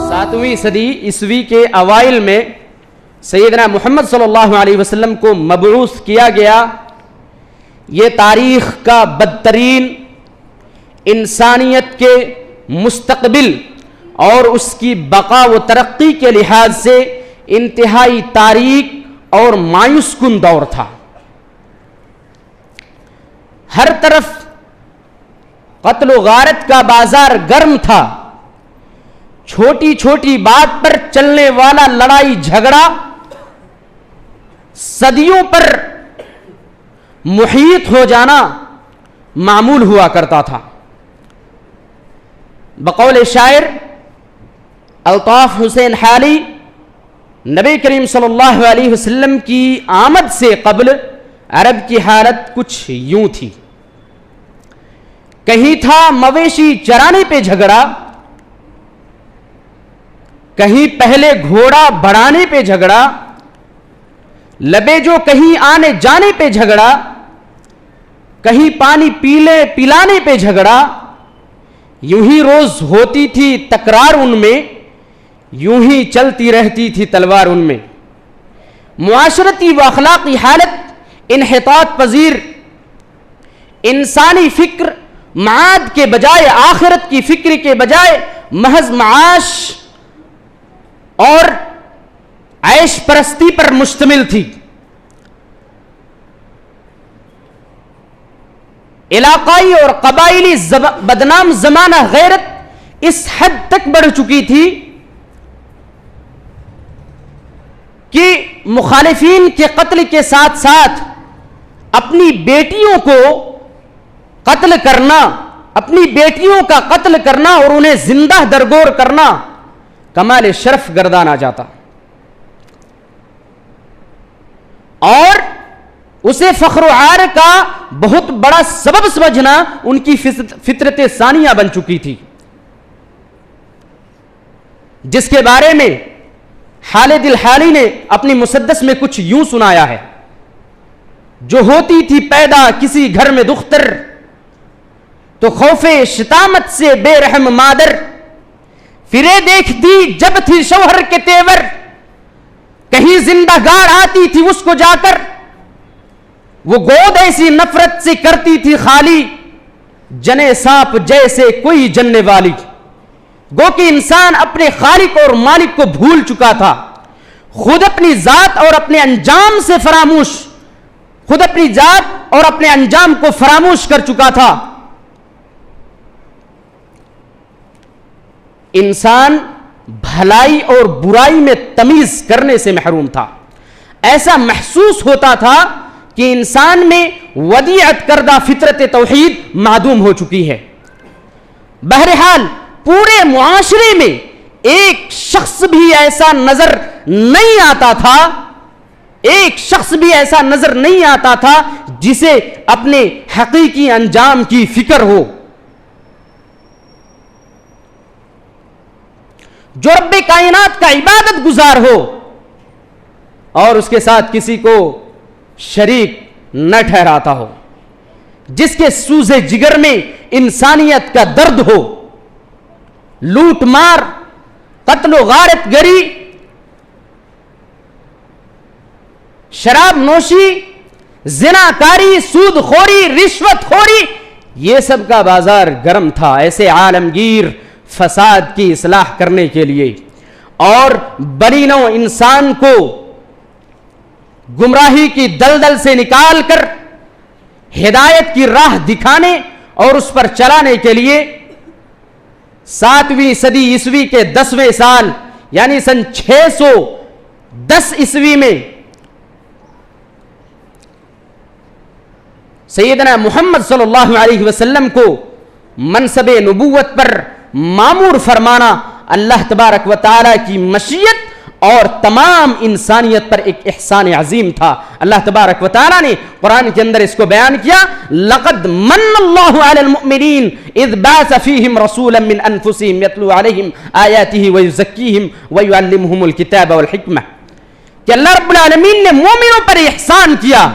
7ویں صدی عیسوی کے اوائل میں سیدنا محمد صلی اللہ علیہ وسلم کو مبعوث کیا گیا. یہ تاریخ کا بدترین، انسانیت کے مستقبل اور اس کی بقا و ترقی کے لحاظ سے انتہائی تاریک اور مایوس کن دور تھا. ہر طرف قتل و غارت کا بازار گرم تھا. چھوٹی چھوٹی بات پر چلنے والا لڑائی جھگڑا صدیوں پر محیط ہو جانا معمول ہوا کرتا تھا. بقول شاعر الطاف حسین حالی، نبی کریم صلی اللہ علیہ وسلم کی آمد سے قبل عرب کی حالت کچھ یوں تھی. کہیں تھا مویشی چرانے پہ جھگڑا، کہیں پہلے گھوڑا بڑھانے پہ جھگڑا، لبے جو کہیں آنے جانے پہ جھگڑا، کہیں پانی پلانے پہ جھگڑا. یوں ہی روز ہوتی تھی تکرار ان میں، یوں ہی چلتی رہتی تھی تلوار ان میں. معاشرتی و اخلاقی حالت انحطاط پذیر، انسانی فکر معاد کے بجائے، آخرت کی فکر کے بجائے محض معاش اور عیش پرستی پر مشتمل تھی. علاقائی اور قبائلی بدنام زمانہ غیرت اس حد تک بڑھ چکی تھی کہ مخالفین کے قتل کے ساتھ ساتھ اپنی بیٹیوں کو قتل کرنا، اپنی بیٹیوں کا قتل کرنا اور انہیں زندہ درگور کرنا کمال شرف گردانا جاتا، اور اسے فخر و عار کا بہت بڑا سبب سمجھنا ان کی فطرت ثانیہ بن چکی تھی، جس کے بارے میں خالد الحالی نے اپنی مسدس میں کچھ یوں سنایا ہے. جو ہوتی تھی پیدا کسی گھر میں دختر، تو خوف شتامت سے بے رحم مادر پھرے دیکھتی جب تھی شوہر کے تیور، کہیں زندہ گار آتی تھی اس کو جا کر، وہ گود ایسی نفرت سے کرتی تھی خالی، جنے سانپ جیسے کوئی جننے والی. گو کہ انسان اپنے خالق اور مالک کو بھول چکا تھا، خود اپنی ذات اور اپنے انجام سے فراموش، خود اپنی ذات اور اپنے انجام کو فراموش کر چکا تھا. انسان بھلائی اور برائی میں تمیز کرنے سے محروم تھا. ایسا محسوس ہوتا تھا کہ انسان میں ودیعت کردہ فطرت توحید معدوم ہو چکی ہے. بہرحال پورے معاشرے میں ایک شخص بھی ایسا نظر نہیں آتا تھا، ایک شخص بھی ایسا نظر نہیں آتا تھا جسے اپنے حقیقی انجام کی فکر ہو، جو رب کائنات کا عبادت گزار ہو اور اس کے ساتھ کسی کو شریک نہ ٹھہراتا ہو، جس کے سوزے جگر میں انسانیت کا درد ہو. لوٹ مار، قتل و غارت گری، شراب نوشی، زناکاری، سود خوری، رشوت خوری، یہ سب کا بازار گرم تھا ایسے عالمگیر فساد کی اصلاح کرنے کے لیے، اور بنی نوع انسان کو گمراہی کی دلدل سے نکال کر ہدایت کی راہ دکھانے اور اس پر چلانے کے لیے 7ویں صدی عیسوی کے 10ویں سال یعنی سن 610 عیسوی میں سیدنا محمد صلی اللہ علیہ وسلم کو منصب نبوت پر مامور فرمانا اللہ تبارک و تعالی کی مشیت اور تمام انسانیت پر ایک احسان عظیم تھا. اللہ تبارک و تعالی نے قرآن کے اندر اس کو بیان کیا، لقد من اللہ علی المؤمنین اذ بعث فیہم رسولا من انفسہم یتلو علیہم آیاتہ ویزکیہم ویعلمہم الکتاب والحکمہ، کہ اللہ رب العالمین نے مومنوں پر احسان کیا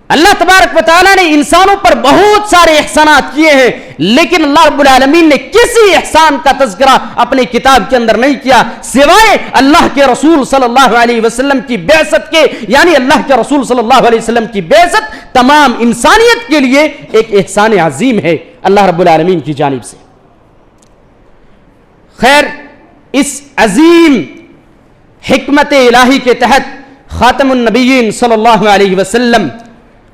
اللہ تبارک و تعالیٰ نے انسانوں پر بہت سارے احسانات کیے ہیں، لیکن اللہ رب العالمین نے کسی احسان کا تذکرہ اپنی کتاب کے اندر نہیں کیا سوائے اللہ کے رسول صلی اللہ علیہ وسلم کی بعثت کے. یعنی اللہ کے رسول صلی اللہ علیہ وسلم کی بعثت تمام انسانیت کے لیے ایک احسان عظیم ہے اللہ رب العالمین کی جانب سے. خیر، اس عظیم حکمت الہی کے تحت خاتم النبیین صلی اللہ علیہ وسلم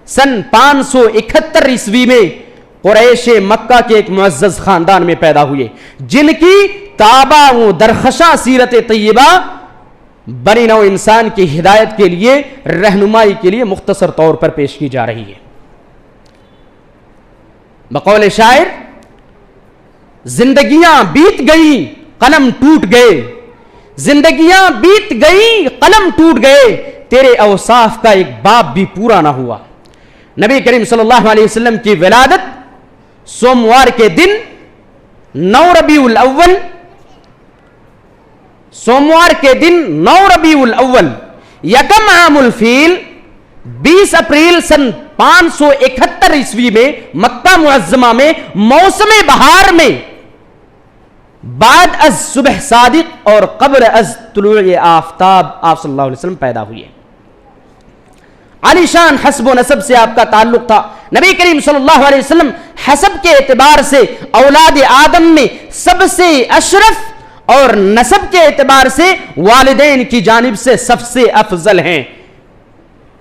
سن 571 عیسوی میں قریش مکہ کے ایک معزز خاندان میں پیدا ہوئے، جن کی تابع و درخشاں سیرت طیبہ بنی نوع انسان کی ہدایت کے لیے، رہنمائی کے لیے مختصر طور پر پیش کی جا رہی ہے. بقول شاعر، زندگیاں بیت گئیں قلم ٹوٹ گئے، زندگیاں بیت گئیں قلم ٹوٹ گئے، تیرے اوصاف کا ایک باب بھی پورا نہ ہوا. نبی کریم صلی اللہ علیہ وسلم کی ولادت سوموار کے دن 9 ربیع الاول، سوموار کے دن 9 ربیع الاول یکم عام الفیل 20 اپریل سن 571 عیسوی میں مکہ معظمہ میں موسم بہار میں بعد از صبح صادق اور قبل از طلوع آفتاب آپ صلی اللہ علیہ وسلم پیدا ہوئے. علی شان حسب و نسب سے آپ کا تعلق تھا. نبی کریم صلی اللہ علیہ وسلم حسب کے اعتبار سے اولاد آدم میں سب سے اشرف اور نسب کے اعتبار سے والدین کی جانب سے سب سے افضل ہیں.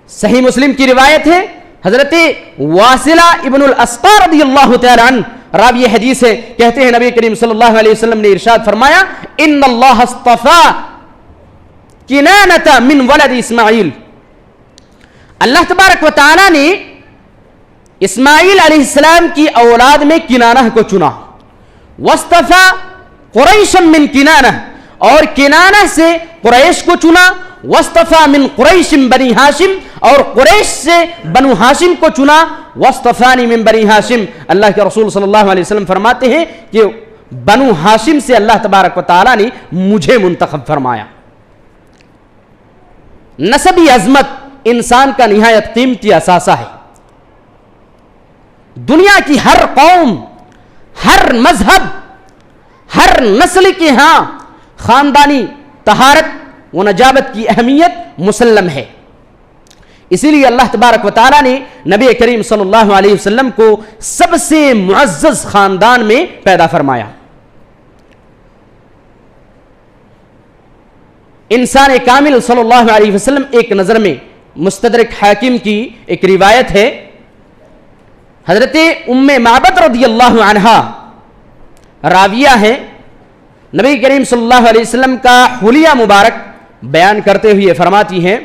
صحیح مسلم کی روایت ہے، حضرت واصلہ ابن الاسقا رضی اللہ تعالی عنہ راوی حدیث ہے، کہتے ہیں نبی کریم صلی اللہ علیہ وسلم نے ارشاد فرمایا، ان اللہ اصطفى کنانۃ من ولد اسماعیل. اللہ تبارک و تعالی نے اسماعیل علیہ السلام کی اولاد میں کنانہ کو چنا. واصطفى قریشا من کنانہ، اور کنانہ سے قریش کو چنا. واصطفى من قریش بنی ہاشم، اور قریش سے بنو ہاشم کو چنا. واصطفانی من بنی ہاشم، اللہ کے رسول صلی اللہ علیہ وسلم فرماتے ہیں کہ بنو ہاشم سے اللہ تبارک و تعالی نے مجھے منتخب فرمایا. نسبی عظمت انسان کا نہایت قیمتی اثاثہ ہے. دنیا کی ہر قوم، ہر مذہب، ہر نسل کے ہاں خاندانی طہارت و نجابت کی اہمیت مسلم ہے. اسی لیے اللہ تبارک و تعالی نے نبی کریم صلی اللہ علیہ وسلم کو سب سے معزز خاندان میں پیدا فرمایا. انسان کامل صلی اللہ علیہ وسلم ایک نظر میں مستدرک حاکم کی ایک روایت ہے، حضرت ام معبد رضی اللہ عنہا راویہ ہیں، نبی کریم صلی اللہ علیہ وسلم کا حلیہ مبارک بیان کرتے ہوئے فرماتی ہیں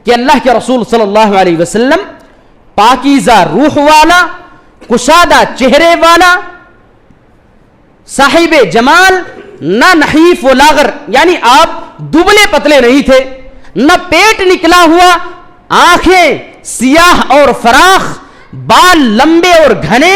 کہ اللہ کے رسول صلی اللہ علیہ وسلم پاکیزہ روح والا، کشادہ چہرے والا، صاحب جمال، نہ نحیف و لاغر، یعنی آپ دبلے پتلے نہیں تھے، نہ پیٹ نکلا ہوا، آنکھیں سیاہ اور فراخ، بال لمبے اور گھنے،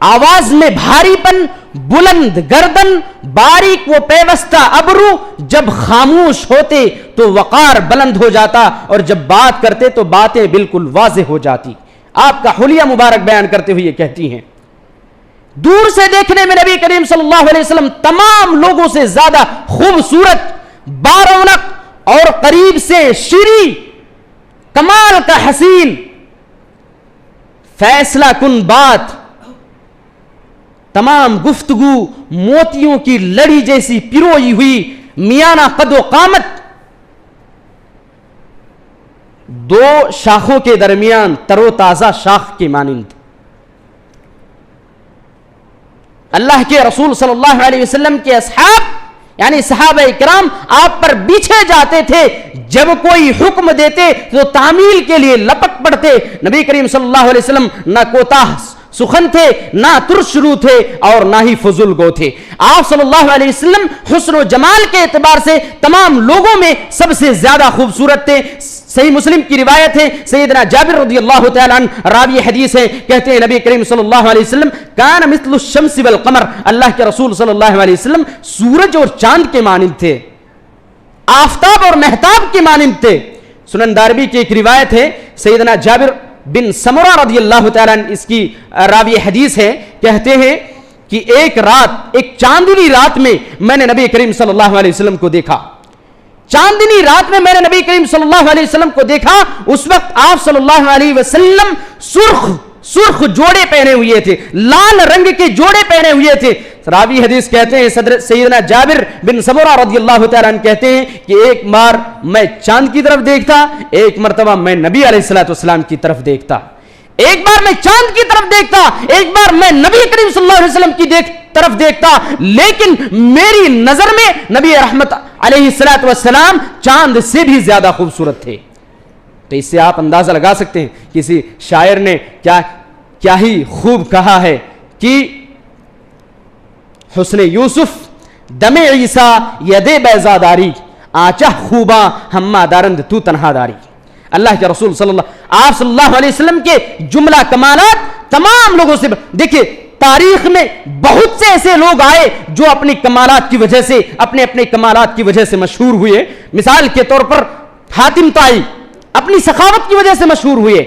آواز میں بھاری پن، بلند گردن، باریک و پیوستہ ابرو، جب خاموش ہوتے تو وقار بلند ہو جاتا اور جب بات کرتے تو باتیں بالکل واضح ہو جاتی. آپ کا حلیہ مبارک بیان کرتے ہوئے کہتی ہیں، دور سے دیکھنے میں نبی کریم صلی اللہ علیہ وسلم تمام لوگوں سے زیادہ خوبصورت، بارونق اور قریب سے شیریں، کمال کا حسین، فیصلہ کن بات، تمام گفتگو موتیوں کی لڑی جیسی پروئی ہوئی، میانہ قد و قامت، دو شاخوں کے درمیان تر و تازہ شاخ کے مانند. اللہ کے رسول صلی اللہ علیہ وسلم کے اصحاب یعنی صحابہ کرام آپ پر بیچھے جاتے تھے، جب کوئی حکم دیتے تو تعمیل کے لیے لپک پڑتے. نبی کریم صلی اللہ علیہ وسلم نہ کوتاہ سخن تھے، نہ ترش رو تھے، اور نہ ہی فضول گو تھے. آپ صلی اللہ علیہ وسلم حسن و جمال کے اعتبار سے تمام لوگوں میں سب سے زیادہ خوبصورت تھے. صحیح مسلم کی روایت ہے، سیدنا جابر رضی اللہ تعالی عنہ راوی حدیث ہے، کہتے ہیں نبی کریم صلی اللہ علیہ وسلم کان مثل الشمس والقمر، اللہ کے رسول صلی اللہ علیہ وسلم سورج اور چاند کے مانند تھے، آفتاب اور مہتاب کے مانند تھے. سنن دارمی کی ایک روایت ہے, سیدنا جابر بن سمرہ رضی اللہ تعالیٰ عنہ اس کی راوی حدیث ہے, کہتے ہیں کہ ایک رات, ایک چاندنی رات میں نے نبی کریم صلی اللہ علیہ وسلم کو دیکھا. چاندنی رات میں نے نبی کریم صلی اللہ علیہ وسلم کو دیکھا. اس وقت آپ صلی اللہ علیہ وسلم سرخ جوڑے پہنے ہوئے تھے, لال رنگ کے جوڑے پہنے ہوئے تھے. راوی حدیث کہتے ہیں سیدنا جابر بن سمرہ رضی اللہ تعالیٰ عنہ کہتے ہیں کہ ایک بار میں چاند کی طرف دیکھتا, ایک مرتبہ میں نبی علیہ الصلوۃ والسلام کی طرف دیکھتا. ایک بار میں چاند کی طرف دیکھتا, ایک بار میں نبی کریم صلی اللہ علیہ وسلم کی طرف دیکھتا, لیکن میری نظر میں نبی رحمت علیہ الصلوۃ والسلام چاند سے بھی زیادہ خوبصورت تھے. تو اس سے آپ اندازہ لگا سکتے ہیں کسی شاعر نے کیا ہی خوب کہا ہے کہ حسن یوسف دم عیسیٰ ید بیضا داری, آنچہ خوباں ہما دارند تو تنہا داری. اللہ کے رسول آپ صلی اللہ علیہ وسلم کے جملہ کمالات تمام لوگوں سے, دیکھیں تاریخ میں بہت سے ایسے لوگ آئے جو اپنی کمالات کی وجہ سے, اپنے کمالات کی وجہ سے مشہور ہوئے. مثال کے طور پر حاتم طائی اپنی سخاوت کی وجہ سے مشہور ہوئے.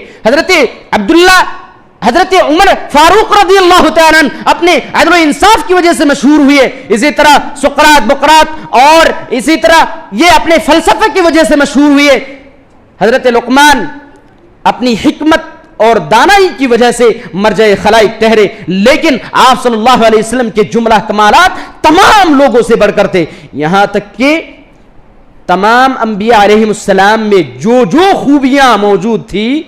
حضرت عمر فاروق رضی اللہ تعالیٰ عنہ اپنے عدل و انصاف کی وجہ سے مشہور ہوئے. اسی طرح سقراط بقراط اور اسی طرح یہ اپنے فلسفے کی وجہ سے مشہور ہوئے. حضرت لقمان اپنی حکمت اور دانائی کی وجہ سے مرجع خلائق ٹھہرے, لیکن آپ صلی اللہ علیہ وسلم کے جملہ کمالات تمام لوگوں سے بڑھ کر تھے. یہاں تک کہ تمام انبیاء علیہ السلام میں جو خوبیاں موجود تھی,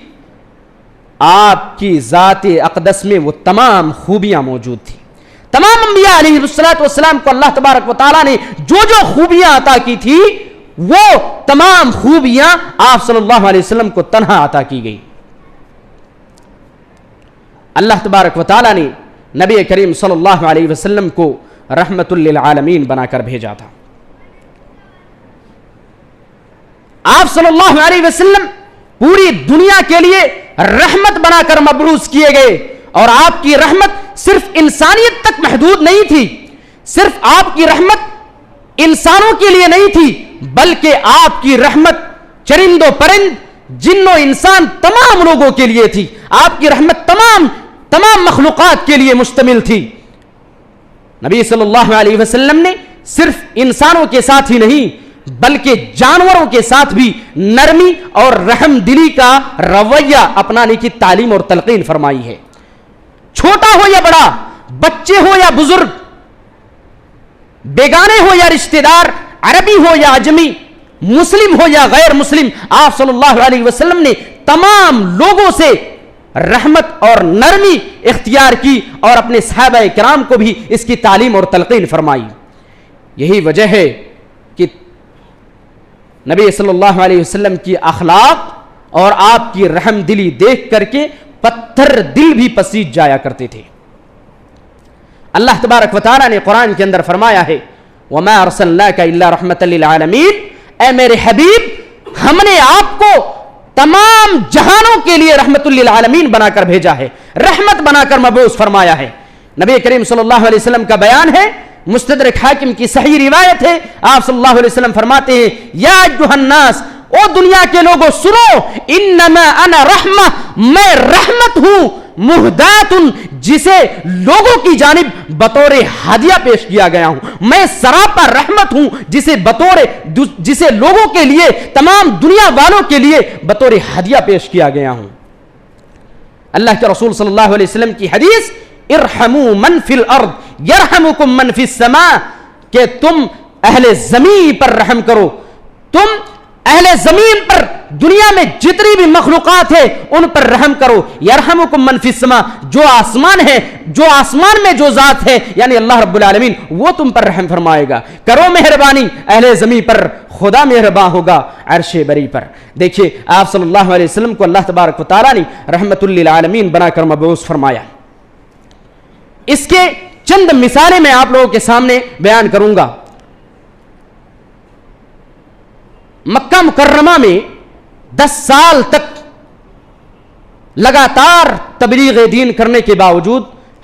آپ کی ذات اقدس میں وہ تمام خوبیاں موجود تھی. تمام انبیاء علیہ السلام کو اللہ تبارک و تعالیٰ نے جو خوبیاں عطا کی تھی, وہ تمام خوبیاں آپ صلی اللہ علیہ وسلم کو تنہا عطا کی گئی. اللہ تبارک و تعالیٰ نے نبی کریم صلی اللہ علیہ وسلم کو رحمت للعالمین بنا کر بھیجا تھا. آپ صلی اللہ علیہ وسلم پوری دنیا کے لیے رحمت بنا کر مبعوث کیے گئے, اور آپ کی رحمت صرف انسانیت تک محدود نہیں تھی, صرف آپ کی رحمت انسانوں کے لیے نہیں تھی, بلکہ آپ کی رحمت چرند و پرند, جن و انسان تمام لوگوں کے لیے تھی. آپ کی رحمت تمام مخلوقات کے لیے مشتمل تھی. نبی صلی اللہ علیہ وسلم نے صرف انسانوں کے ساتھ ہی نہیں بلکہ جانوروں کے ساتھ بھی نرمی اور رحم دلی کا رویہ اپنانے کی تعلیم اور تلقین فرمائی ہے. چھوٹا ہو یا بڑا, بچے ہو یا بزرگ, بیگانے ہو یا رشتہ دار, عربی ہو یا عجمی, مسلم ہو یا غیر مسلم, آپ صلی اللہ علیہ وسلم نے تمام لوگوں سے رحمت اور نرمی اختیار کی اور اپنے صحابہ کرام کو بھی اس کی تعلیم اور تلقین فرمائی. یہی وجہ ہے کہ نبی صلی اللہ علیہ وسلم کی اخلاق اور آپ کی رحم دلی دیکھ کر کے پتھر دل بھی پسیج جایا کرتے تھے. اللہ تبارک و تعالیٰ نے قرآن کے اندر فرمایا ہے وَمَا أَرْسَلْنَاكَ إِلَّا رَحْمَةً لِلْعَالَمِينَ, اے میرے حبیب ہم نے آپ کو تمام جہانوں کے لیے رحمت للعالمین بنا کر بھیجا ہے, رحمت بنا کر مبعوث فرمایا ہے. نبی کریم صلی اللہ علیہ وسلم کا بیان ہے, مستدرک حاکم کی صحیح روایت ہے, آپ صلی اللہ علیہ وسلم فرماتے ہیں یا ایھا الناس, او دنیا کے لوگوں سنو, انما انا رحمہ, میں رحمت ہوں, مہدات, جسے لوگوں کی جانب بطور ہدیہ پیش کیا گیا ہوں. میں سراپا رحمت ہوں جسے لوگوں کے لیے, تمام دنیا والوں کے لیے بطور ہدیہ پیش کیا گیا ہوں. اللہ کے رسول صلی اللہ علیہ وسلم کی حدیث ارحموا من فی الارض یرحمکم من فی السماء, کہ تم اہل زمین پر رحم کرو, تم اہل زمین پر دنیا میں جتنی بھی مخلوقات ہیں ان پر رحم کرو. یرحمکم من فی السماء, جو آسمان ہے, جو آسمان میں جو ذات ہے یعنی اللہ رب العالمین, وہ تم پر رحم فرمائے گا. کرو مہربانی اہل زمین پر, خدا مہربان ہوگا عرش بری پر. دیکھیے آپ صلی اللہ علیہ وسلم کو اللہ تبارک و تعالیٰ نے رحمت للعالمین بنا کر مبعوث فرمایا. اس کے چند مثالیں میں آپ لوگوں کے سامنے بیان کروں گا. مکہ مکرمہ میں 10 سال تک لگاتار تبلیغ دین کرنے کے باوجود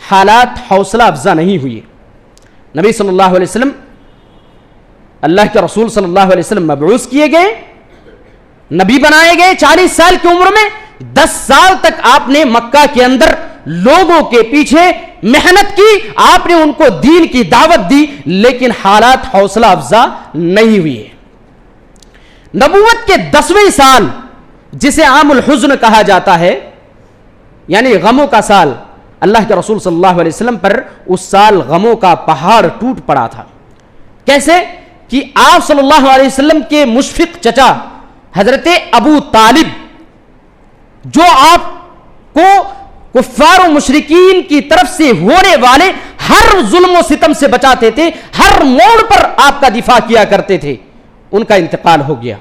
حالات حوصلہ افزا نہیں ہوئی. نبی صلی اللہ علیہ وسلم, اللہ کے رسول صلی اللہ علیہ وسلم مبعوث کیے گئے, نبی بنائے گئے 40 سال کی عمر میں، 10 سال تک آپ نے مکہ کے اندر لوگوں کے پیچھے محنت کی، آپ نے ان کو دین کی دعوت دی، لیکن حالات حوصلہ افزا نہیں ہوئے۔ نبوت کے 10ویں سال جسے عام الحزن کہا جاتا ہے، یعنی غموں کا سال، اللہ کے رسول صلی اللہ علیہ وسلم پر اس سال غموں کا پہاڑ ٹوٹ پڑا تھا۔ کیسے کہ آپ صلی اللہ علیہ وسلم کے مشفق چچا حضرت ابو طالب، جو آپ کو کفار و مشرکین کی طرف سے ہونے والے ہر ظلم و ستم سے بچاتے تھے، ہر موڑ پر آپ کا دفاع کیا کرتے تھے، ان کا انتقال ہو گیا۔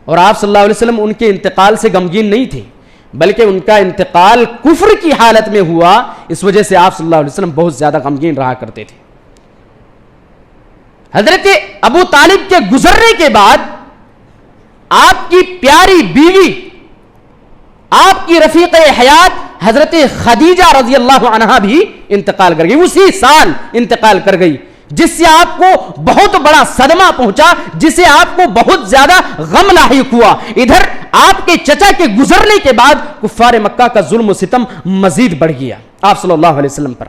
اور آپ صلی اللہ علیہ وسلم ان کے انتقال سے غمگین نہیں تھے، بلکہ ان کا انتقال کفر کی حالت میں ہوا، اس وجہ سے آپ صلی اللہ علیہ وسلم بہت زیادہ غمگین رہا کرتے تھے۔ حضرت ابو طالب کے گزرنے کے بعد آپ کی پیاری بیوی، آپ کی رفیق حیات حضرت خدیجہ رضی اللہ عنہا بھی انتقال کر گئی، اسی سال انتقال کر گئی، جس سے آپ کو بہت بڑا صدمہ پہنچا، جس سے آپ کو بہت زیادہ غم لاحق ہوا۔ ادھر آپ کے چچا کے گزرنے کے بعد کفار مکہ کا ظلم و ستم مزید بڑھ گیا آپ صلی اللہ علیہ وسلم پر۔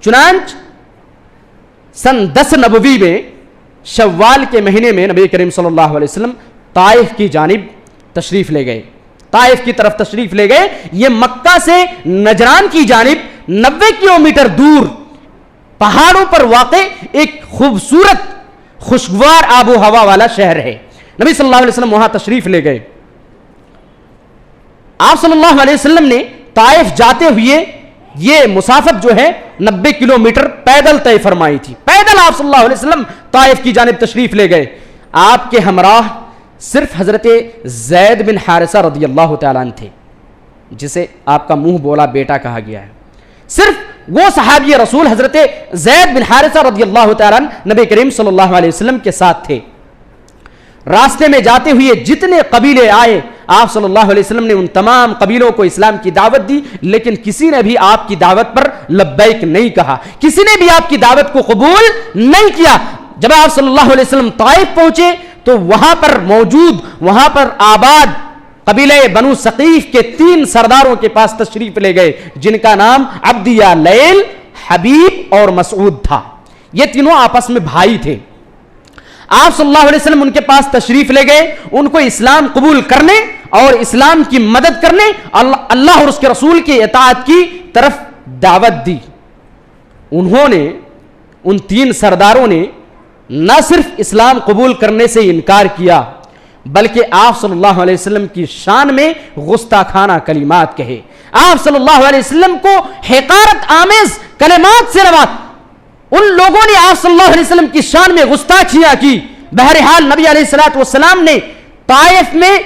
چنانچہ سن 10 نبوی میں شوال کے مہینے میں نبی کریم صلی اللہ علیہ وسلم طائف کی جانب تشریف لے گئے، طائف کی طرف تشریف لے گئے۔ یہ مکہ سے نجران کی جانب 90 کلومیٹر دور پہاڑوں پر واقع ایک خوبصورت خوشگوار آب و ہوا والا شہر ہے۔ نبی صلی اللہ علیہ وسلم وہاں تشریف لے گئے۔ آپ صلی اللہ علیہ وسلم نے طائف جاتے ہوئے یہ مسافت جو ہے 90 کلومیٹر پیدل طے فرمائی تھی۔ پیدل آپ صلی اللہ علیہ وسلم طائف کی جانب تشریف لے گئے۔ آپ کے ہمراہ صرف حضرت زید بن حارثہ رضی اللہ تعالیٰ عنہ تھے، جسے آپ کا منہ بولا بیٹا کہا گیا ہے۔ صرف وہ صحابی رسول حضرت زید بن حارثہ رضی اللہ تعالیٰ عنہ نبی کریم صلی اللہ علیہ وسلم کے ساتھ تھے۔ راستے میں جاتے ہوئے جتنے قبیلے آئے، آپ صلی اللہ علیہ وسلم نے ان تمام قبیلوں کو اسلام کی دعوت دی، لیکن کسی نے بھی آپ کی دعوت پر لبیک نہیں کہا، کسی نے بھی آپ کی دعوت کو قبول نہیں کیا۔ جب آپ صلی اللہ علیہ وسلم طائف پہنچے تو وہاں پر موجود، وہاں پر آباد قبیلہ بنو ثقیف کے 3 سرداروں کے پاس تشریف لے گئے، جن کا نام عبدیہ لیل، حبیب اور مسعود تھا۔ یہ تینوں آپس میں بھائی تھے۔ آپ صلی اللہ علیہ وسلم ان کے پاس تشریف لے گئے، ان کو اسلام قبول کرنے اور اسلام کی مدد کرنے، اللہ اور اس کے رسول کی اطاعت کی طرف دعوت دی۔ انہوں نے، ان 3 سرداروں نے نہ صرف اسلام قبول کرنے سے انکار کیا، بلکہ آپ صلی اللہ علیہ وسلم کی شان میں گستاخانہ کلمات کہے، آپ صلی اللہ علیہ وسلم کو حقارت آمیز کلمات سے نوازا۔ ان لوگوں نے آپ صلی اللہ علیہ وسلم کی شان میں گستاخیاں کی۔ بہرحال نبی علیہ الصلوۃ والسلام نے طائف میں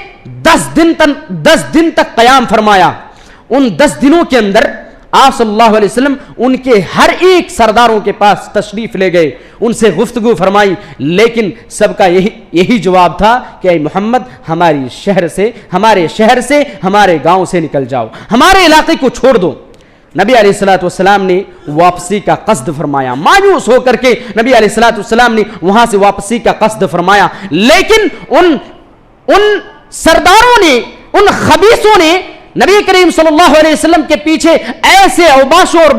10 دن تک قیام فرمایا۔ ان 10 دنوں کے اندر آپ صلی اللہ علیہ وسلم ان کے ہر ایک سرداروں کے پاس تشریف لے گئے، ان سے گفتگو فرمائی، لیکن سب کا یہی جواب تھا کہ اے محمد، ہمارے شہر سے ہمارے گاؤں سے نکل جاؤ، ہمارے علاقے کو چھوڑ دو۔ نبی علیہ الصلوۃ والسلام نے واپسی کا قصد فرمایا، مایوس ہو کر کے نبی علیہ الصلوۃ والسلام نے وہاں سے واپسی کا قصد فرمایا، لیکن ان سرداروں نے، ان خبیثوں نے نبی کریم صلی اللہ علیہ وسلم کے پیچھے ایسے اوباشوں اور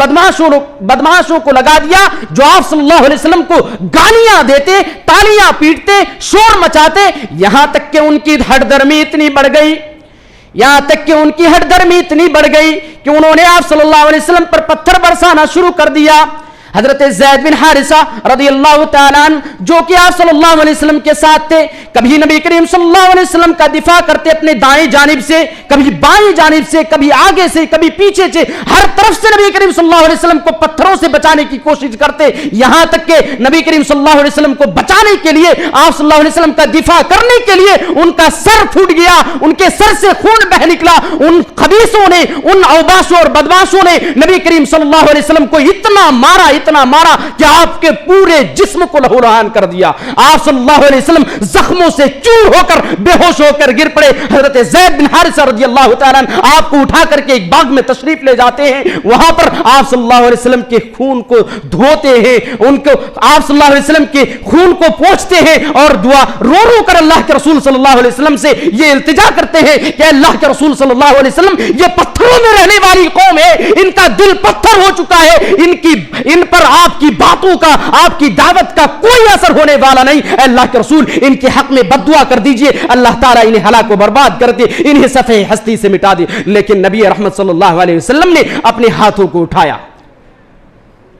بدماشوں کو لگا دیا جو آپ صلی اللہ علیہ وسلم کو گالیاں دیتے، تالیاں پیٹتے، شور مچاتے، یہاں تک کہ ان کی ہٹ درمی اتنی بڑھ گئی کہ انہوں نے آپ صلی اللہ علیہ وسلم پر پتھر برسانا شروع کر دیا۔ حضرت زید بن حارثہ رضی اللہ تعالیٰ عنہ جو کہ آپ صلی اللہ علیہ وسلم کے ساتھ تھے، کبھی نبی کریم صلی اللہ علیہ وسلم کا دفاع کرتے اپنے دائیں جانب سے، کبھی بائیں جانب سے، کبھی آگے سے، کبھی پیچھے سے، ہر طرف سے نبی کریم صلی اللہ علیہ وسلم کو پتھروں سے بچانے کی کوشش کرتے، یہاں تک کہ نبی کریم صلی اللہ علیہ وسلم کو بچانے کے لیے، آپ صلی اللہ علیہ وسلم کا دفاع کرنے کے لیے ان کا سر پھوٹ گیا، ان کے سر سے خون بہہ نکلا۔ ان خبیثوں نے، ان اوباشوں اور بدماشوں نے نبی کریم صلی اللہ علیہ وسلم کو اتنا مارا، اتنا مارا کہ آپ کے پورے جسم کو لہو لہان کر دیا. آپ صلی اللہ علیہ وسلم زخموں سے چور ہو کر بے ہوش ہو کر گر پڑے. حضرت زید بن حارثہ رضی اللہ تعالیٰ عنہ آپ کو اٹھا کر کے ایک باغ میں تشریف لے جاتے ہیں. وہاں پر آپ صلی اللہ علیہ وسلم کے خون کو دھوتے ہیں, ان کو آپ صلی اللہ علیہ وسلم کے خون کو پوچھتے ہیں اور دعا رو رو کر اللہ کے رسول صلی اللہ علیہ وسلم سے یہ التجا کرتے ہیں کہ اللہ کے رسول صلی اللہ علیہ وسلم, یہ پتھروں میں رہنے والی قوم ہے, ان کا دل پتھر ہو چکا ہے, ان پر آپ کی باتوں کا, آپ کی دعوت کا کوئی اثر ہونے والا نہیں. اے اللہ کے رسول, ان کے حق میں بد دعا کر دیجئے, اللہ تعالیٰ انہیں ہلاک و برباد کر دے, انہیں صفحے ہستی سے مٹا دے. لیکن نبی رحمت صلی اللہ علیہ وسلم نے اپنے ہاتھوں کو اٹھایا.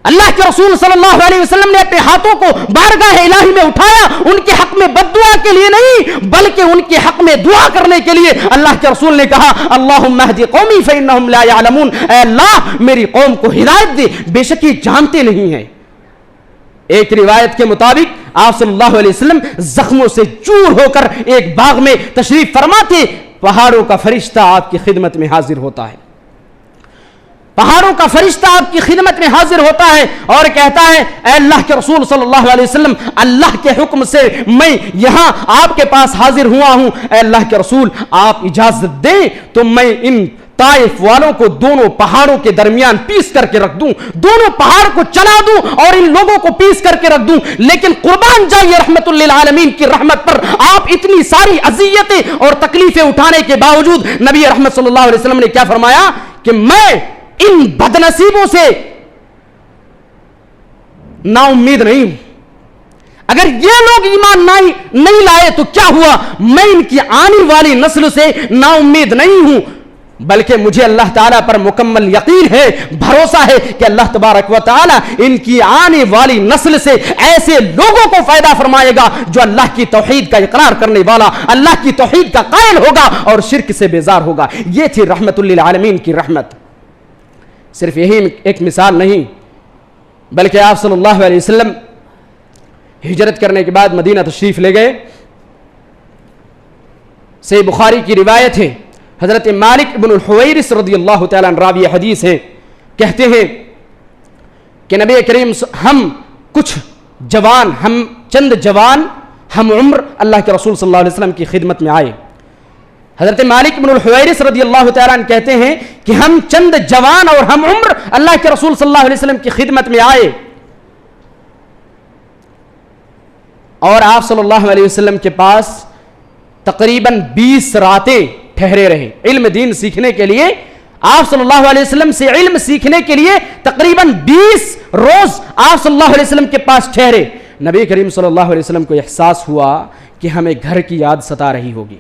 اللہ کے رسول صلی اللہ علیہ وسلم نے اپنے ہاتھوں کو بارگاہ الہی میں اٹھایا, ان کے حق میں بد دعا کے لیے نہیں بلکہ ان کے حق میں دعا کرنے کے لیے. اللہ کے رسول نے کہا اللہم اہد قومی فانہم لا یعلمون, اے اللہ میری قوم کو ہدایت دے, بے شک یہ جانتے نہیں ہیں. ایک روایت کے مطابق آپ صلی اللہ علیہ وسلم زخموں سے چور ہو کر ایک باغ میں تشریف فرما تھے. پہاڑوں کا فرشتہ آپ کی خدمت میں حاضر ہوتا ہے, پہاڑوں کا فرشتہ آپ کی خدمت میں حاضر ہوتا ہے اور کہتا ہے اے اللہ کے رسول صلی اللہ علیہ وسلم, اللہ کے حکم سے میں یہاں آپ کے پاس حاضر ہوا ہوں. اے اللہ کے رسول آپ اجازت دیں تو میں ان طائف والوں کو دونوں پہاڑوں کے درمیان پیس کر کے رکھ دوں, دونوں پہاڑ کو چلا دوں اور ان لوگوں کو پیس کر کے رکھ دوں. لیکن قربان جائیے رحمت للعالمین کی رحمت پر, آپ اتنی ساری اذیتیں اور تکلیفیں اٹھانے کے باوجود نبی رحمت صلی اللہ علیہ وسلم نے کیا فرمایا کہ میں ان بدنصیبوں سے نا امید نہیں ہوں. اگر یہ لوگ ایمان نہیں لائے تو کیا ہوا, میں ان کی آنے والی نسل سے نا امید نہیں ہوں, بلکہ مجھے اللہ تعالیٰ پر مکمل یقین ہے, بھروسہ ہے کہ اللہ تبارک و تعالیٰ ان کی آنے والی نسل سے ایسے لوگوں کو فائدہ فرمائے گا جو اللہ کی توحید کا اقرار کرنے والا, اللہ کی توحید کا قائل ہوگا اور شرک سے بیزار ہوگا. یہ تھی رحمت للعالمین کی رحمت. صرف یہی ایک مثال نہیں بلکہ آپ صلی اللہ علیہ وسلم ہجرت کرنے کے بعد مدینہ تشریف لے گئے. صحیح بخاری کی روایت ہے, حضرت مالک بن الحویرث رضی اللہ تعالیٰ عنہ راوی حدیث ہیں, کہتے ہیں کہ نبی کریم ہم چند جوان ہم عمر اللہ کے رسول صلی اللہ علیہ وسلم کی خدمت میں آئے. حضرت مالک بن الحویرث رضی اللہ تعالیٰ عنہ کہتے ہیں کہ ہم چند جوان اور ہم عمر اللہ کے رسول صلی اللہ علیہ وسلم کی خدمت میں آئے اور آپ صلی اللہ علیہ وسلم کے پاس تقریباً 20 راتیں ٹھہرے رہے علم دین سیکھنے کے لیے. آپ صلی اللہ علیہ وسلم سے علم سیکھنے کے لیے تقریباً 20 روز آپ صلی اللہ علیہ وسلم کے پاس ٹھہرے. نبی کریم صلی اللہ علیہ وسلم کو احساس ہوا کہ ہمیں گھر کی یاد ستا رہی ہوگی.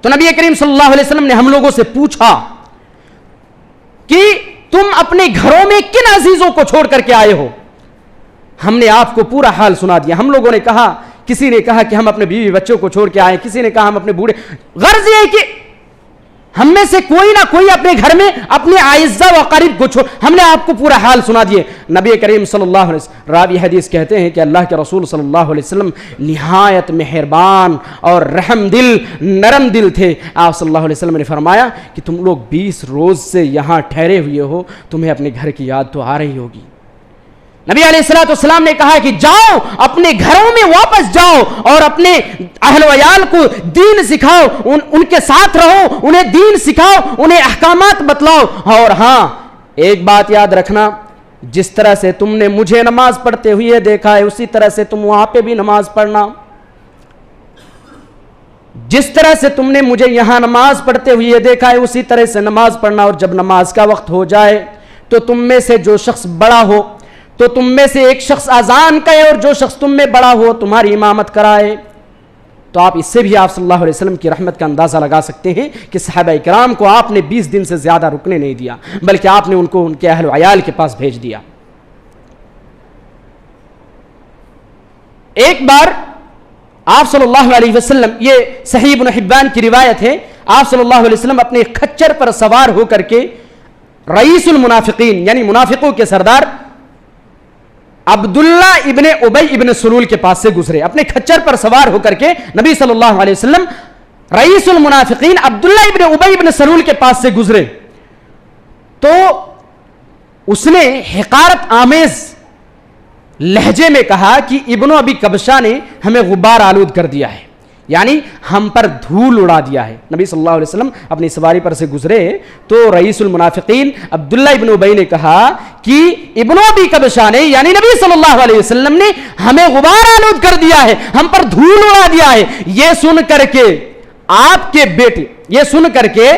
تو نبی کریم صلی اللہ علیہ وسلم نے ہم لوگوں سے پوچھا کہ تم اپنے گھروں میں کن عزیزوں کو چھوڑ کر کے آئے ہو. ہم نے آپ کو پورا حال سنا دیا. ہم لوگوں نے کہا, کسی نے کہا کہ ہم اپنے بیوی بچوں کو چھوڑ کے آئے, کسی نے کہا ہم اپنے بوڑھے. غرض یہ ہے کہ ہم میں سے کوئی نہ کوئی اپنے گھر میں اپنے اعزاء و اقارب کو چھوڑ. ہم نے آپ کو پورا حال سنا دیے. نبی کریم صلی اللہ علیہ وسلم راوی حدیث کہتے ہیں کہ اللہ کے رسول صلی اللہ علیہ وسلم نہایت مہربان اور رحم دل, نرم دل تھے. آپ صلی اللہ علیہ وسلم نے فرمایا کہ تم لوگ 20 روز سے یہاں ٹھہرے ہوئے ہو, تمہیں اپنے گھر کی یاد تو آ رہی ہوگی. نبی علیہ الصلوۃ والسلام نے کہا کہ جاؤ اپنے گھروں میں واپس جاؤ اور اپنے اہل و عیال کو دین سکھاؤ, ان کے ساتھ رہو, انہیں دین سکھاؤ, انہیں احکامات بتلاؤ. اور ہاں ایک بات یاد رکھنا, جس طرح سے تم نے مجھے نماز پڑھتے ہوئے دیکھا ہے اسی طرح سے تم وہاں پہ بھی نماز پڑھنا. جس طرح سے تم نے مجھے یہاں نماز پڑھتے ہوئے دیکھا ہے اسی طرح سے نماز پڑھنا. اور جب نماز کا وقت ہو جائے تو تم میں سے جو شخص بڑا ہو تو تم میں سے ایک شخص اذان کہے اور جو شخص تم میں بڑا ہو تمہاری امامت کرائے. تو آپ اس سے بھی آپ صلی اللہ علیہ وسلم کی رحمت کا اندازہ لگا سکتے ہیں کہ صحابہ کرام کو آپ نے 20 دن سے زیادہ رکنے نہیں دیا بلکہ آپ نے ان کو ان کے اہل و عیال کے پاس بھیج دیا. ایک بار آپ صلی اللہ علیہ وسلم, یہ صحیح ابن حبان کی روایت ہے, آپ صلی اللہ علیہ وسلم اپنے خچر پر سوار ہو کر کے رئیس المنافقین یعنی منافقوں کے سردار عبداللہ ابن ابی ابن سلول کے پاس سے گزرے. اپنے کھچر پر سوار ہو کر کے نبی صلی اللہ علیہ وسلم رئیس المنافقین عبداللہ ابن ابی ابن سلول کے پاس سے گزرے. تو اس نے حقارت آمیز لہجے میں کہا کہ ابن ابی کبشہ نے ہمیں غبار آلود کر دیا ہے، یعنی ہم پر دھول اڑا دیا ہے. نبی صلی اللہ علیہ وسلم اپنی سواری پر سے گزرے تو رئیس المنافقین عبداللہ ابن ابی نے کہا کہ ابن ابی کبشہ نے یعنی نبی صلی اللہ علیہ وسلم نے ہمیں غبار آلود کر دیا ہے، ہم پر دھول اڑا دیا ہے. یہ سن کر کے آپ کے بیٹے، یہ سن کر کے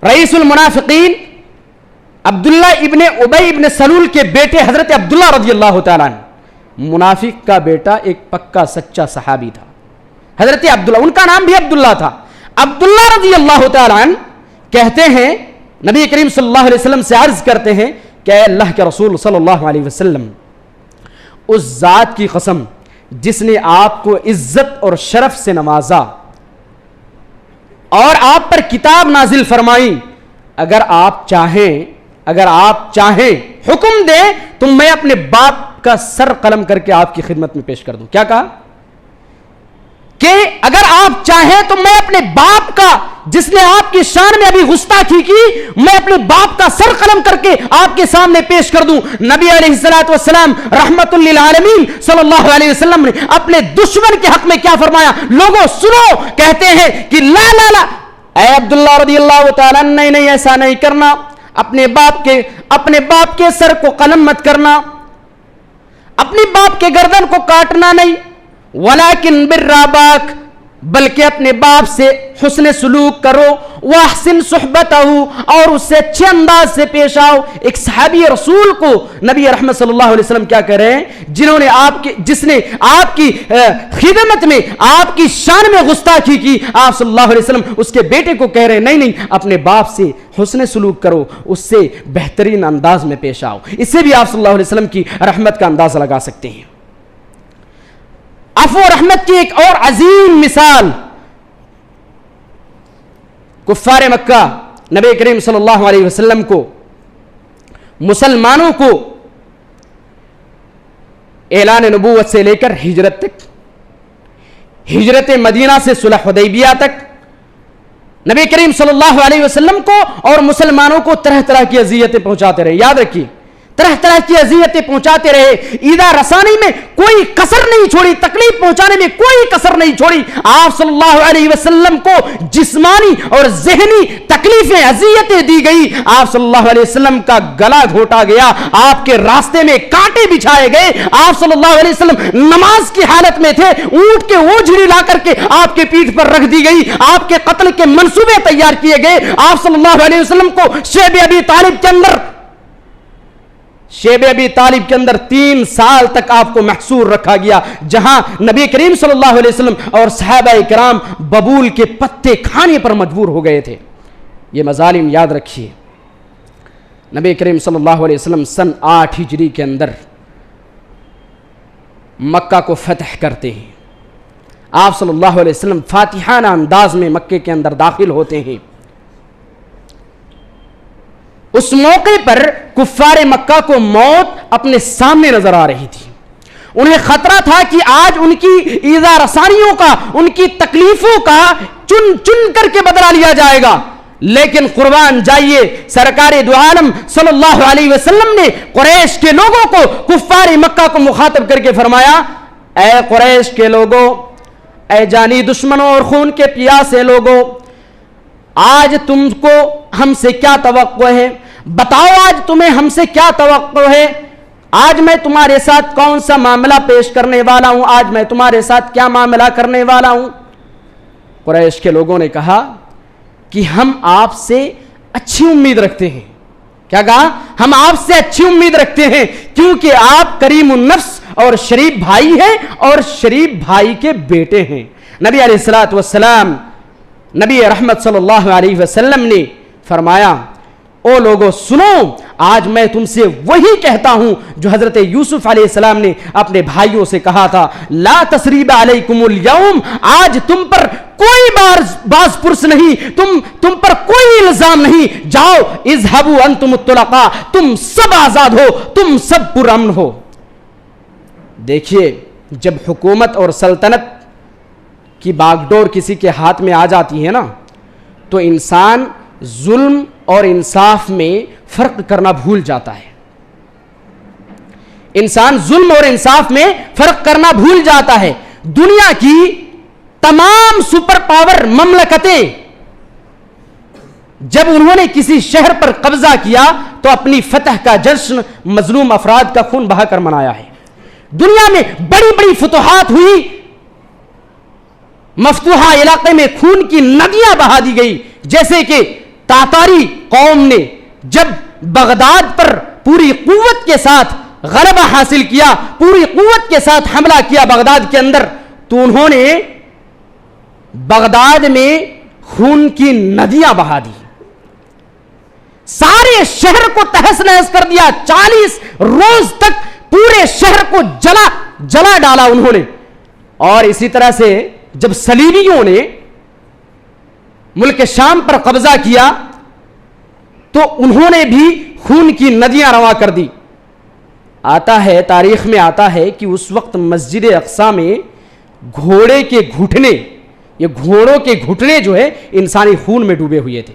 رئیس المنافقین عبداللہ ابن ابی ابن سلول کے بیٹے حضرت عبداللہ رضی اللہ تعالیٰ عنہ، منافق کا بیٹا ایک پکا سچا صحابی تھا حضرت عبداللہ، ان کا نام بھی عبداللہ تھا. عبداللہ رضی اللہ تعالیٰ عنہ کہتے ہیں نبی کریم صلی اللہ علیہ وسلم سے عرض کرتے ہیں کہ اے اللہ کے رسول صلی اللہ علیہ وسلم، اس ذات کی قسم جس نے آپ کو عزت اور شرف سے نوازا اور آپ پر کتاب نازل فرمائی، اگر آپ چاہیں حکم دیں تو میں اپنے باپ کا سر قلم کر کے آپ کی خدمت میں پیش کر دوں. کیا کہا کہ اگر آپ چاہیں تو میں اپنے باپ کا، جس نے آپ کی شان میں ابھی گستاخی کی، میں اپنے باپ کا سر قلم کر کے آپ کے سامنے پیش کر دوں. نبی علیہ الصلوۃ والسلام رحمت للعالمین صلی اللہ علیہ وسلم نے اپنے دشمن کے حق میں کیا فرمایا؟ لوگوں سنو، کہتے ہیں کہ لا لا لا اے عبداللہ رضی اللہ تعالیٰ، نہیں ایسا نہیں کرنا، اپنے باپ کے سر کو قلم مت کرنا، اپنے باپ کے گردن کو کاٹنا نہیں، ولیکن براباک، بلکہ اپنے باپ سے حسن سلوک کرو، واحسن صحبتہ، اور اس سے اچھے انداز سے پیش آؤ. ایک صحابی رسول کو نبی رحمت صلی اللہ علیہ وسلم کیا کہہ رہے ہیں؟ جس نے آپ کی خدمت میں آپ کی شان میں گستاخی کی، آپ صلی اللہ علیہ وسلم اس کے بیٹے کو کہہ رہے ہیں نہیں اپنے باپ سے حسن سلوک کرو، اس سے بہترین انداز میں پیش آؤ. اس سے بھی آپ صلی اللہ علیہ وسلم کی رحمت کا اندازہ لگا سکتے ہیں. عفو و رحمت کی ایک اور عظیم مثال، کفار مکہ نبی کریم صلی اللہ علیہ وسلم کو، مسلمانوں کو اعلان نبوت سے لے کر ہجرت تک، ہجرت مدینہ سے صلح حدیبیہ تک، نبی کریم صلی اللہ علیہ وسلم کو اور مسلمانوں کو طرح طرح کی اذیتیں پہنچاتے رہے. یاد رکھیے، طرح طرح کی اذیتیں پہنچاتے رہے، ایذا رسانی میں کوئی کسر نہیں چھوڑی، تکلیف پہنچانے میں کوئی کسر نہیں چھوڑی. آپ صلی اللہ علیہ وسلم کو جسمانی اور ذہنی تکلیفیں، اذیتیں دی گئی. آپ صلی اللہ علیہ وسلم کا گلا گھونٹا گیا، آپ کے راستے میں کانٹے بچھائے گئے. آپ صلی اللہ علیہ وسلم نماز کی حالت میں تھے، اونٹ کے اوجھڑی لا کر کے آپ کے پیٹھ پر رکھ دی گئی، آپ کے قتل کے منصوبے تیار کیے گئے. آپ صلی اللہ علیہ وسلم کو شیب ابی طالب کے اندر 3 سال تک آپ کو محصور رکھا گیا، جہاں نبی کریم صلی اللہ علیہ وسلم اور صحابہ کرام ببول کے پتے کھانے پر مجبور ہو گئے تھے. یہ مظالم یاد رکھیے. نبی کریم صلی اللہ علیہ وسلم سن 8 ہجری کے اندر مکہ کو فتح کرتے ہیں. آپ صلی اللہ علیہ وسلم فاتحانہ انداز میں مکے کے اندر داخل ہوتے ہیں. اس موقع پر کفار مکہ کو موت اپنے سامنے نظر آ رہی تھی. انہیں خطرہ تھا کہ آج ان کی ایذا رسانیوں کا، ان کی تکلیفوں کا چن کر کے بدلہ لیا جائے گا. لیکن قربان جائیے، سرکار دو عالم صلی اللہ علیہ وسلم نے قریش کے لوگوں کو، کفار مکہ کو مخاطب کر کے فرمایا، اے قریش کے لوگوں، اے جانی دشمنوں اور خون کے پیاسے لوگوں، آج تم کو ہم سے کیا توقع ہے؟ بتاؤ آج تمہیں ہم سے کیا توقع ہے؟ آج میں تمہارے ساتھ کون سا معاملہ پیش کرنے والا ہوں؟ آج میں تمہارے ساتھ کیا معاملہ کرنے والا ہوں؟ قریش کے لوگوں نے کہا کہ ہم آپ سے اچھی امید رکھتے ہیں. کیا کہا؟ ہم آپ سے اچھی امید رکھتے ہیں کیونکہ آپ کریم النفس اور شریف بھائی ہیں اور شریف بھائی کے بیٹے ہیں. نبی علیہ الصلوۃ والسلام، نبی رحمت صلی اللہ علیہ وسلم نے فرمایا، او لوگو سنو، آج میں تم سے وہی کہتا ہوں جو حضرت یوسف علیہ السلام نے اپنے بھائیوں سے کہا تھا، لا تثریب علیکم اليوم، آج تم پر کوئی باز پرس نہیں، تم پر کوئی الزام نہیں، جاؤ اذهبوا انتم الطلقاء، تم سب آزاد ہو، تم سب پرامن ہو. دیکھیے، جب حکومت اور سلطنت کی باغ ڈور کسی کے ہاتھ میں آ جاتی ہے نا، تو انسان ظلم اور انصاف میں فرق کرنا بھول جاتا ہے. انسان ظلم اور انصاف میں فرق کرنا بھول جاتا ہے. دنیا کی تمام سپر پاور مملکتیں جب انہوں نے کسی شہر پر قبضہ کیا تو اپنی فتح کا جشن مظلوم افراد کا خون بہا کر منایا ہے. دنیا میں بڑی بڑی فتوحات ہوئی, مفتوحہ علاقے میں خون کی ندیاں بہا دی گئی. جیسے کہ تاتاری قوم نے جب بغداد پر پوری قوت کے ساتھ غلبہ حاصل کیا, پوری قوت کے ساتھ حملہ کیا بغداد کے اندر, تو انہوں نے بغداد میں خون کی ندیاں بہا دی, سارے شہر کو تہس نہس کر دیا. 40 روز تک پورے شہر کو جلا ڈالا انہوں نے. اور اسی طرح سے جب صلیبیوں نے ملک شام پر قبضہ کیا تو انہوں نے بھی خون کی ندیاں رواں کر دی. آتا ہے, تاریخ میں آتا ہے کہ اس وقت مسجد اقصی میں گھوڑے کے گھٹنے, یہ گھوڑوں کے گھٹنے جو ہے انسانی خون میں ڈوبے ہوئے تھے.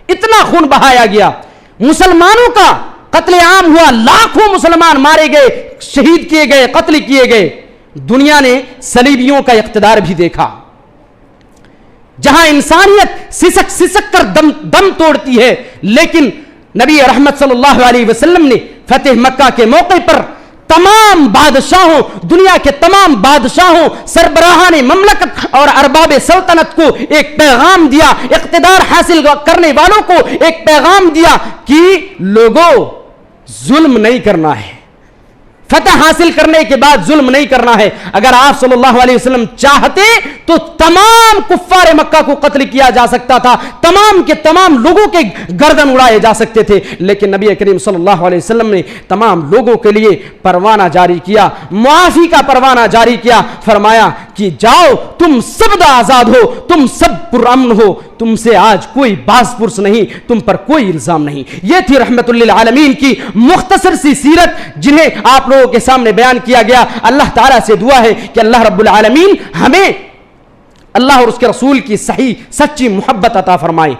اتنا خون بہایا گیا, مسلمانوں کا قتل عام ہوا, لاکھوں مسلمان مارے گئے, شہید کیے گئے, قتل کیے گئے. دنیا نے صلیبیوں کا اقتدار بھی دیکھا, جہاں انسانیت سسک سسک کر دم توڑتی ہے. لیکن نبی رحمت صلی اللہ علیہ وسلم نے فتح مکہ کے موقع پر تمام بادشاہوں, دنیا کے تمام بادشاہوں, سربراہان مملکت اور ارباب سلطنت کو ایک پیغام دیا, اقتدار حاصل کرنے والوں کو ایک پیغام دیا کہ لوگوں ظلم نہیں کرنا ہے, فتح حاصل کرنے کے بعد ظلم نہیں کرنا ہے. اگر آپ صلی اللہ علیہ وسلم چاہتے تو تمام کفار مکہ کو قتل کیا جا سکتا تھا, تمام کے تمام لوگوں کے گردن اڑائے جا سکتے تھے. لیکن نبی کریم صلی اللہ علیہ وسلم نے تمام لوگوں کے لیے پروانہ جاری کیا, معافی کا پروانہ جاری کیا. فرمایا کہ جاؤ, تم سب آزاد ہو, تم سب پرامن ہو, تم سے آج کوئی باز پرس نہیں, تم پر کوئی الزام نہیں. یہ تھی رحمت للعالمین کی مختصر سی سیرت جنہیں آپ لوگوں کے سامنے بیان کیا گیا. اللہ تعالیٰ سے دعا ہے کہ اللہ رب العالمین ہمیں اللہ اور اس کے رسول کی صحیح سچی محبت عطا فرمائے.